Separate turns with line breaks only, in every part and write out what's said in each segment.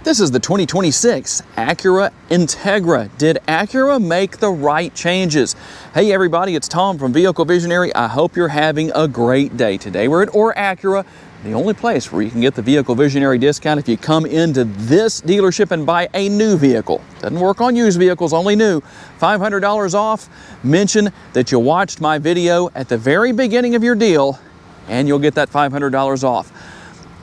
This is the 2026 Acura Integra. Did Acura make the right changes? Hey everybody, it's Tom from Vehicle Visionary. I hope you're having a great day. Today we're at Acura, the only place where you can get the Vehicle Visionary discount if you come into this dealership and buy a new vehicle. Doesn't work on used vehicles, only new. $500 off. Mention that you watched my video at the very beginning of your deal and you'll get that $500 off.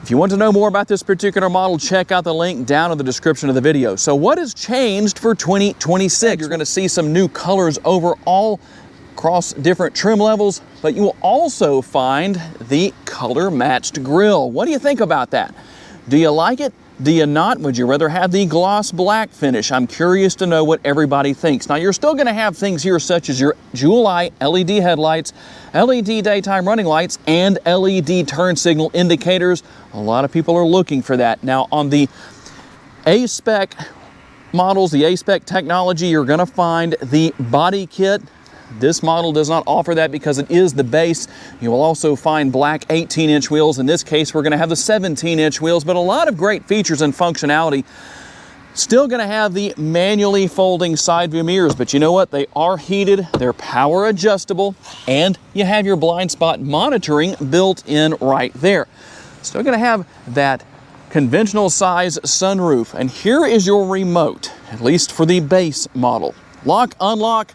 If you want to know more about this particular model, check out the link down in the description of the video. So what has changed for 2026? You're going to see some new colors overall across different trim levels, but you will also find the color matched grille. What do you think about that? Do you like it? Do you not? Would you rather have the gloss black finish? I'm curious to know what everybody thinks. Now, you're still going to have things here such as your Jewel Eye LED headlights, LED daytime running lights, and LED turn signal indicators. A lot of people are looking for that. Now, on the a-spec models, the a-spec technology, you're going to find the body kit. This model does not offer that because it is the base. You will also find black 18-inch wheels. In this case, we're going to have the 17-inch wheels, but a lot of great features and functionality. Still going to have the manually folding side view mirrors, but you know what? They are heated, they're power adjustable, and you have your blind spot monitoring built in right there. Still going to have that conventional size sunroof, and here is your remote, at least for the base model. Lock, unlock,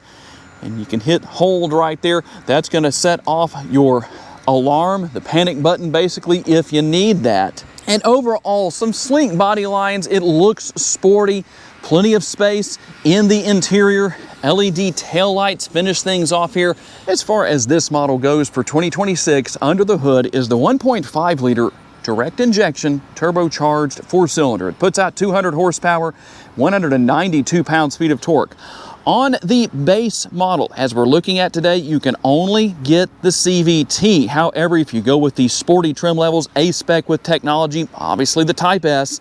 and you can hit hold right there. That's going to set off your alarm, the panic button basically, if you need that. And overall, some sleek body lines. It looks sporty, plenty of space in the interior. LED taillights finish things off here. As far as this model goes for 2026, under the hood is the 1.5 liter direct injection turbocharged 4-cylinder. It puts out 200 horsepower, 192 pounds-feet of torque. On the base model, as we're looking at today, you can only get the CVT. However, if you go with the sporty trim levels, a-spec with technology, obviously the Type S,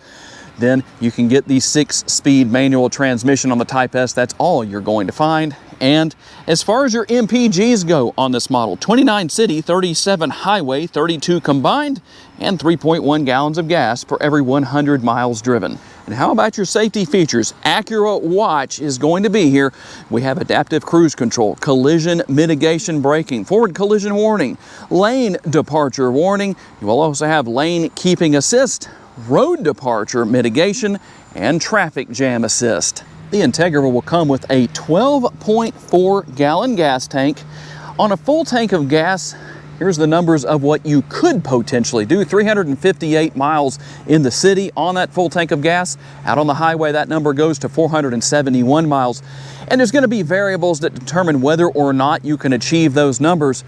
then you can get the 6-speed manual transmission on the Type S. That's all you're going to find. And as far as your MPGs go on this model, 29 city, 37 highway, 32 combined, and 3.1 gallons of gas per every 100 miles driven. And how about your safety features? Acura Watch is going to be here. We have adaptive cruise control, collision mitigation braking, forward collision warning, lane departure warning. You will also have lane keeping assist, road departure mitigation, and traffic jam assist. The Integra will come with a 12.4 gallon gas tank. On a full tank of gas, here's the numbers of what you could potentially do. 358 miles in the city on that full tank of gas. Out on the highway, that number goes to 471 miles. And there's going to be variables that determine whether or not you can achieve those numbers.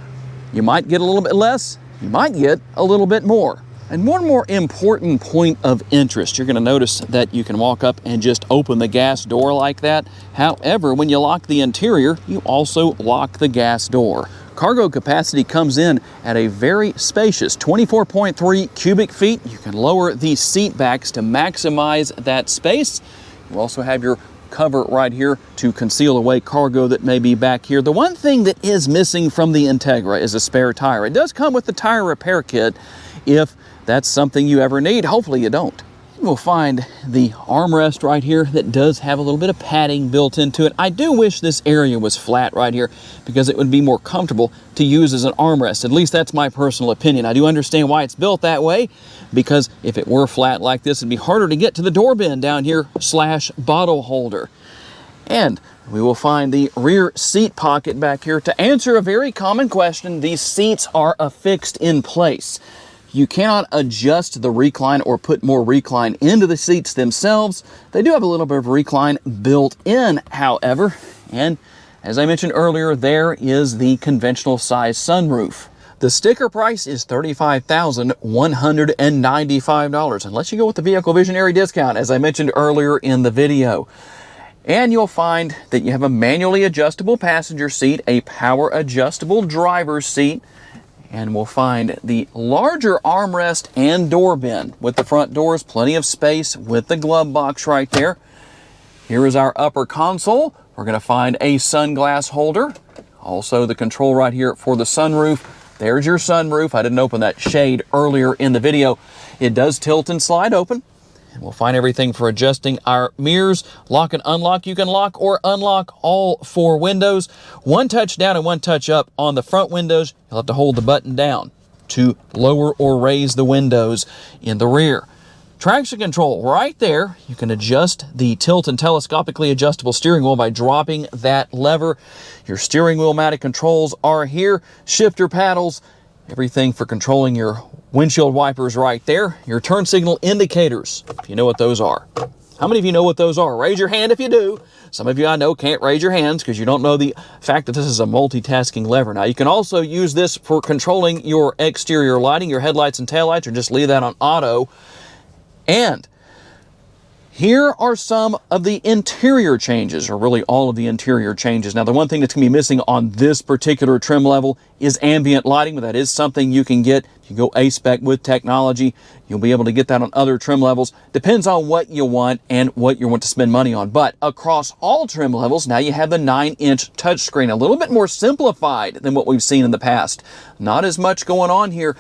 You might get a little bit less, you might get a little bit more. And one more important point of interest, you're going to notice that you can walk up and just open the gas door like that. However, when you lock the interior, you also lock the gas door. Cargo capacity comes in at a very spacious 24.3 cubic feet. You can lower the seat backs to maximize that space. You also have your cover right here to conceal away cargo that may be back here. The one thing that is missing from the Integra is a spare tire. It does come with the tire repair kit if that's something you ever need. Hopefully you don't. We'll find the armrest right here that does have a little bit of padding built into it. I do wish this area was flat right here because it would be more comfortable to use as an armrest. At least that's my personal opinion. I do understand why it's built that way, because if it were flat like this, it'd be harder to get to the door bin down here / bottle holder. And we will find the rear seat pocket back here. To answer a very common question, these seats are affixed in place. You cannot adjust the recline or put more recline into the seats themselves. They do have a little bit of recline built in, however. And as I mentioned earlier, there is the conventional size sunroof. The sticker price is $35,195, unless you go with the Vehicle Visionary discount, as I mentioned earlier in the video. And you'll find that you have a manually adjustable passenger seat, a power adjustable driver's seat, and we'll find the larger armrest and door bin with the front doors, plenty of space with the glove box right there. Here is our upper console. We're going to find a sunglass holder. Also the control right here for the sunroof. There's your sunroof. I didn't open that shade earlier in the video. It does tilt and slide open. And we'll find everything for adjusting our mirrors. Lock and unlock. You can lock or unlock all 4 windows. One touch down and one touch up on the front windows. You'll have to hold the button down to lower or raise the windows in the rear. Traction control right there. You can adjust the tilt and telescopically adjustable steering wheel by dropping that lever. Your steering wheel mounted controls are here. Shifter paddles, everything for controlling your windshield wipers right there. Your turn signal indicators, if you know what those are. How many of you know what those are? Raise your hand if you do. Some of you I know can't raise your hands because you don't know the fact that this is a multitasking lever. Now you can also use this for controlling your exterior lighting, your headlights and taillights, or just leave that on auto. And here are some of the interior changes, or really all of the interior changes. Now, the one thing that's going to be missing on this particular trim level is ambient lighting, but that is something you can get. You go a-spec with technology. You'll be able to get that on other trim levels. Depends on what you want and what you want to spend money on. But across all trim levels, now you have the 9-inch touchscreen, a little bit more simplified than what we've seen in the past. Not as much going on here,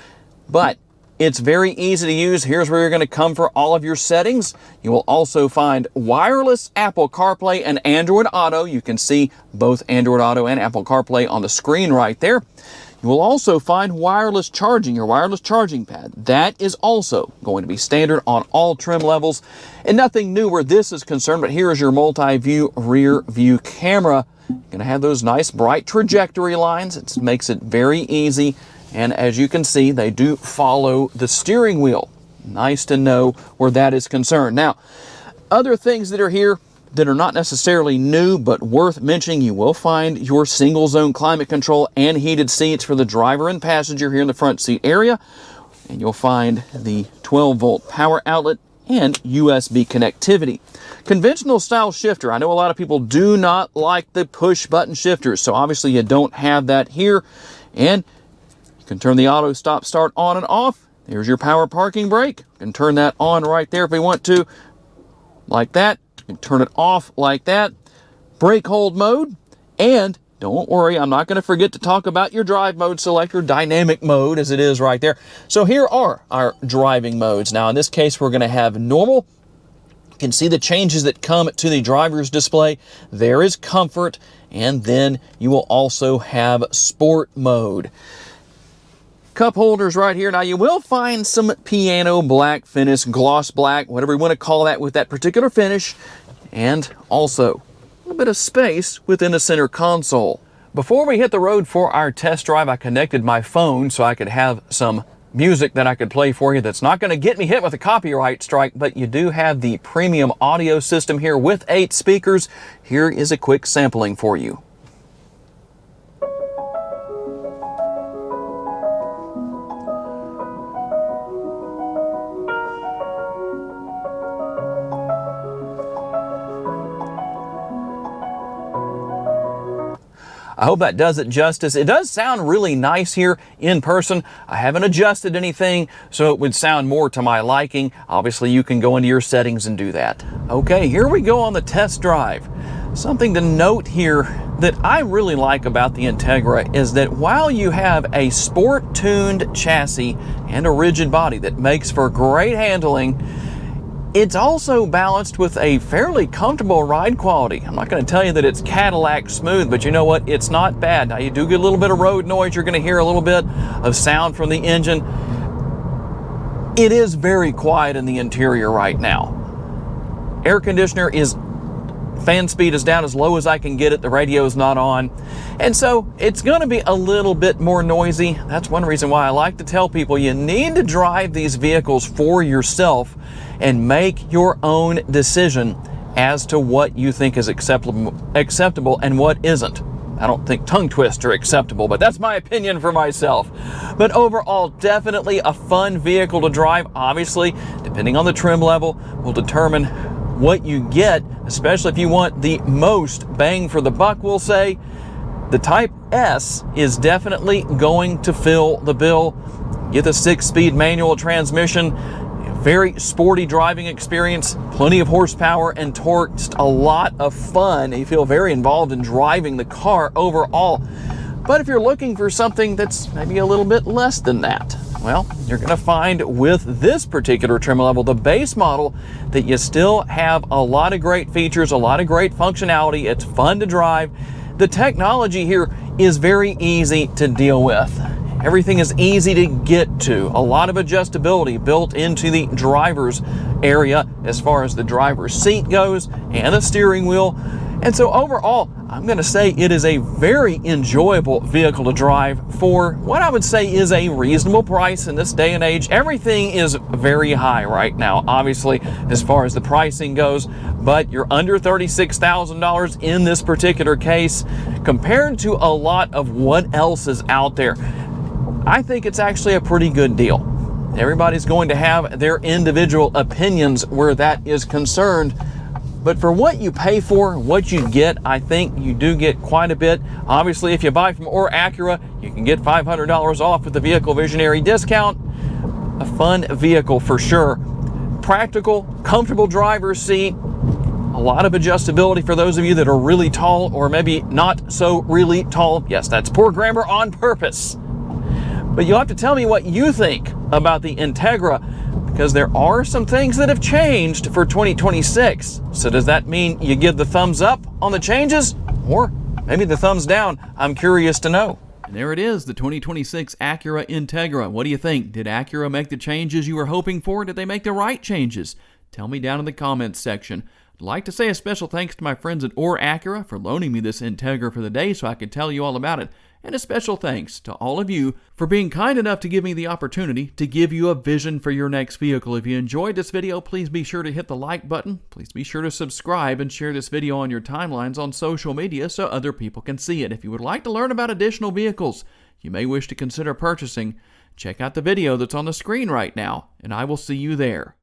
but it's very easy to use. Here's where you're going to come for all of your settings. You will also find wireless Apple CarPlay and Android Auto. You can see both Android Auto and Apple CarPlay on the screen right there. You will also find wireless charging, your wireless charging pad. That is also going to be standard on all trim levels. And nothing new where this is concerned, but here is your multi-view rear view camera. You're going to have those nice bright trajectory lines. It makes it very easy. And as you can see, they do follow the steering wheel. Nice to know where that is concerned. Now, other things that are here that are not necessarily new, but worth mentioning, you will find your single zone climate control and heated seats for the driver and passenger here in the front seat area. And you'll find the 12-volt power outlet and USB connectivity. Conventional style shifter. I know a lot of people do not like the push button shifters, so obviously you don't have that here. And you can turn the auto stop start on and off. There's your power parking brake. You can turn that on right there if we want to, like that. You can turn it off like that. Brake hold mode. And don't worry, I'm not going to forget to talk about your drive mode selector, dynamic mode, as it is right there. So here are our driving modes. Now in this case, we're going to have normal. You can see the changes that come to the driver's display. There is comfort, and then you will also have sport mode. Cup holders right here. Now you will find some piano black finish, gloss black, whatever you want to call that with that particular finish, and also a little bit of space within the center console. Before we hit the road for our test drive, I connected my phone so I could have some music that I could play for you that's not going to get me hit with a copyright strike, but you do have the premium audio system here with 8 speakers. Here is a quick sampling for you. I hope that does it justice. It does sound really nice here in person. I haven't adjusted anything, so it would sound more to my liking. Obviously, you can go into your settings and do that. Okay, here we go on the test drive. Something to note here that I really like about the Integra is that while you have a sport-tuned chassis and a rigid body that makes for great handling, it's also balanced with a fairly comfortable ride quality. I'm not going to tell you that it's Cadillac smooth, but you know what? It's not bad. Now, you do get a little bit of road noise. You're going to hear a little bit of sound from the engine. It is very quiet in the interior right now. Air conditioner is, fan speed is down as low as I can get it. The radio is not on. And so it's going to be a little bit more noisy. That's one reason why I like to tell people you need to drive these vehicles for yourself and make your own decision as to what you think is acceptable and what isn't. I don't think tongue twists are acceptable, but that's my opinion for myself. But overall, definitely a fun vehicle to drive. Obviously, depending on the trim level, will determine what you get, especially if you want the most bang for the buck, we'll say. The Type S is definitely going to fill the bill. Get the 6-speed manual transmission, very sporty driving experience, plenty of horsepower and torque, just a lot of fun. You feel very involved in driving the car overall. But if you're looking for something that's maybe a little bit less than that, well, you're going to find with this particular trim level, the base model, that you still have a lot of great features, a lot of great functionality. It's fun to drive. The technology here is very easy to deal with. Everything is easy to get to. A lot of adjustability built into the driver's area as far as the driver's seat goes and the steering wheel. And so overall, I'm going to say it is a very enjoyable vehicle to drive for what I would say is a reasonable price in this day and age. Everything is very high right now, obviously, as far as the pricing goes, but you're under $36,000 in this particular case compared to a lot of what else is out there. I think it's actually a pretty good deal. Everybody's going to have their individual opinions where that is concerned. But for what you pay for, what you get, I think you do get quite a bit. Obviously, if you buy from Acura, you can get $500 off with the Vehicle Visionary discount. A fun vehicle for sure. Practical, comfortable driver's seat. A lot of adjustability for those of you that are really tall or maybe not so really tall. Yes, that's poor grammar on purpose. But you'll have to tell me what you think about the Integra, because there are some things that have changed for 2026. So does that mean you give the thumbs up on the changes, or maybe the thumbs down? I'm curious to know. And there it is, the 2026 Acura Integra. What do you think? Did Acura make the changes you were hoping for? Did they make the right changes? Tell me down in the comments section. I'd like to say a special thanks to my friends at Acura for loaning me this Integra for the day so I could tell you all about it. And a special thanks to all of you for being kind enough to give me the opportunity to give you a vision for your next vehicle. If you enjoyed this video, please be sure to hit the like button. Please be sure to subscribe and share this video on your timelines on social media so other people can see it. If you would like to learn about additional vehicles you may wish to consider purchasing, check out the video that's on the screen right now, and I will see you there.